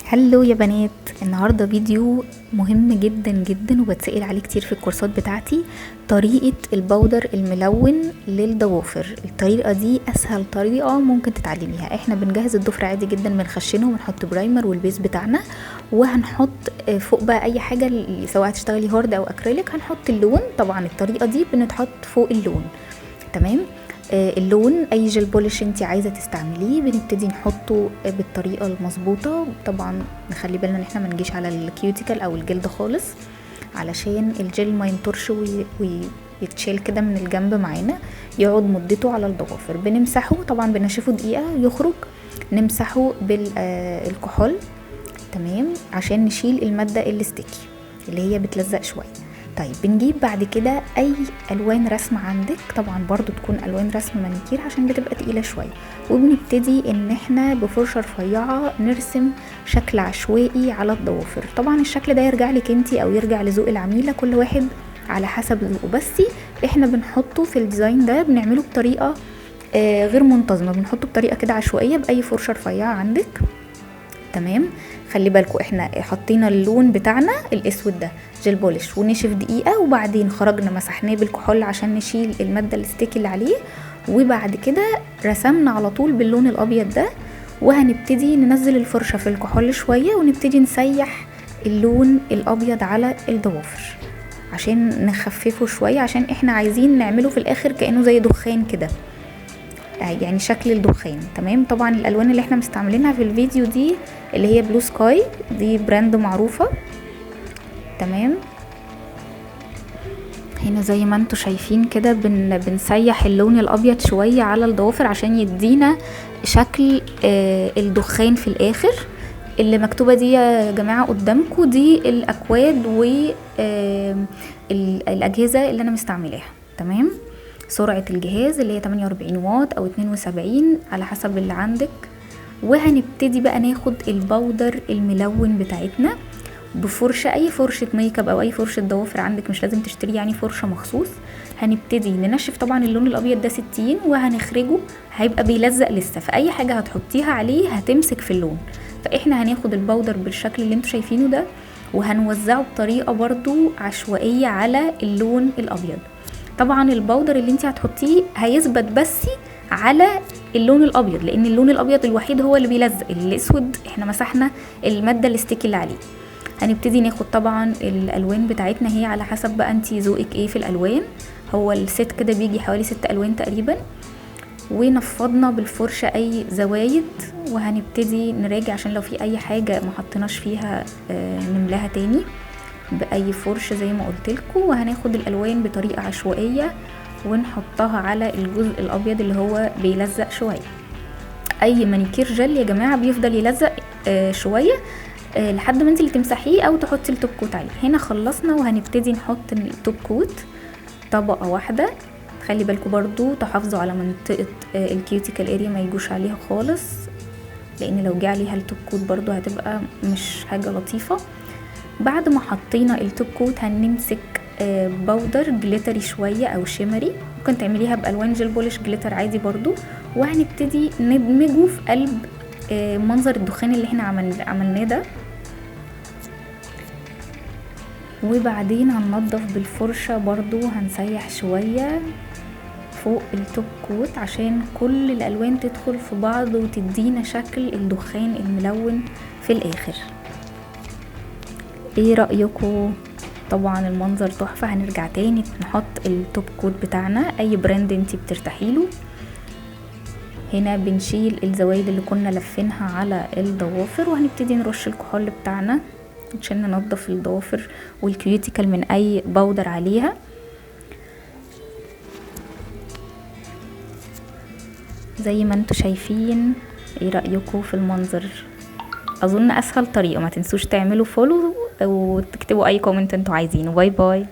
هلو يا بنات، النهاردة فيديو مهم جدا جدا وبتسأل عليه كتير في الكورسات بتاعتي. طريقة البودر الملون للضوافر. الطريقة دي اسهل طريقة ممكن تتعلميها. احنا بنجهز الضفر عادي جدا، بنخشنه ونحط برايمر والبيز بتاعنا، وهنحط فوق بقى اي حاجة سواء هتشتغلي هارد او اكريليك. هنحط اللون. طبعا الطريقة دي بنتحط فوق اللون. تمام. اللون اي جل بولش انت عايزه تستعمليه بنبتدي نحطه بالطريقه المظبوطه. طبعا نخلي بالنا ان احنا ما نجيش على الكيوتيكل او الجلد خالص، علشان الجل ما ينطرش ويتشيل كده من الجنب معانا، يقعد مدته على الضوافر. بنمسحه طبعا، بنشفه دقيقه يخرج، نمسحه بالكحول. تمام، عشان نشيل الماده الاستيكي اللي هي بتلزق شويه. طيب بنجيب بعد كده اي الوان رسم عندك، طبعا برضو تكون الوان رسم مانيكير عشان بتبقى تقيله شويه، وبنبتدي ان احنا بفرشه رفيعه نرسم شكل عشوائي على الضوافر. طبعا الشكل ده يرجع لك انتي او يرجع لذوق العميله، كل واحد على حسب ذوقه، بس احنا بنحطه في الديزاين ده بنعمله بطريقه غير منتظمه، بنحطه بطريقه كده عشوائيه باي فرشه رفيعه عندك. تمام. خلي بالكم احنا حطينا اللون بتاعنا الاسود ده جل بولش ونشف دقيقه، وبعدين خرجنا مسحناه بالكحول عشان نشيل الماده الستيكي اللي عليه، وبعد كده رسمنا على طول باللون الابيض ده. وهنبتدي ننزل الفرشه في الكحول شويه ونبتدي نسيح اللون الابيض على الضوافر عشان نخففه شويه، عشان احنا عايزين نعمله في الاخر كانه زي دخان كده، يعني شكل الدخان. تمام. طبعا الالوان اللي احنا مستعملينها في الفيديو دي اللي هي بلو سكاي، دي براند معروفة. تمام. هنا زي ما انتوا شايفين كده بنسيح اللون الابيض شوية على الضوافر عشان يدينا شكل الدخان في الاخر. اللي مكتوبة دي يا جماعة قدامكم دي الاكواد والاجهزة اللي انا مستعملاها. تمام. سرعة الجهاز اللي هي 48 واط او 72 على حسب اللي عندك. وهنبتدي بقى ناخد البودر الملون بتاعتنا بفرشة، اي فرشة ميك اب او اي فرشة ضوافر عندك، مش لازم تشتري يعني فرشة مخصوص. هنبتدي ننشف طبعا اللون الابيض ده 60، وهنخرجه هيبقى بيلزق لسه، فاي حاجة هتحطيها عليه هتمسك في اللون. فاحنا هناخد البودر بالشكل اللي انتوا شايفينه ده، وهنوزعه بطريقة برضو عشوائية على اللون الابيض. طبعا البودر اللي انت هتحطيه هيثبت بس على اللون الابيض، لان اللون الابيض الوحيد هو اللي بيلزق، الاسود احنا مسحنا الماده الاستيكي اللي عليه. هنبتدي ناخد طبعا الالوان بتاعتنا، هي على حسب بقى انتي ذوقك ايه في الالوان. هو الست كده بيجي حوالي 6 الوان تقريبا، ونفضنا بالفرشه اي زوايد، وهنبتدي نراجع عشان لو في اي حاجه ما حطيناش فيها نملاها تاني باي فرشه زي ما قلت لكم. وهناخد الالوان بطريقه عشوائيه ونحطها على الجزء الابيض اللي هو بيلزق شويه. اي مانيكير جل يا جماعه بيفضل يلزق شويه لحد ما انت اللي تمسحيه او تحطي التوب كوت عليه. هنا خلصنا، وهنبتدي نحط التوب كوت طبقه واحده. خلي بالكم برضو تحافظوا على منطقه الكيوتيكال اريا ما يجوش عليها خالص، لان لو جه عليها التوب كوت برضو هتبقى مش حاجه لطيفه. بعد ما حطينا التوب كوت هنمسك بودر جليتري شويه او شيمري، ممكن تعمليها بالوان جل بولش جليتر عادي برضو، وهنبتدي ندمجه في قلب منظر الدخان اللي احنا عملناه ده. وبعدين هننضف بالفرشه برضو، هنسيح شويه فوق التوب كوت عشان كل الالوان تدخل في بعض وتدينا شكل الدخان الملون في الاخر. ايه رأيكم؟ طبعا المنظر تحفة. هنرجع تاني نحط التوب كوت بتاعنا اي براند انتي بترتاحيله. هنا بنشيل الزوايد اللي كنا لفينها على الضوافر، وهنبتدي نرش الكحول بتاعنا عشان ننضف الضوافر والكيوتيكال من اي بودر عليها. زي ما انتوا شايفين. ايه رأيكم في المنظر؟ اظن اسهل طريقة. ما تنسوش تعملوا فولو وتكتبوا اي كومنت انتوا عايزينه. باي باي.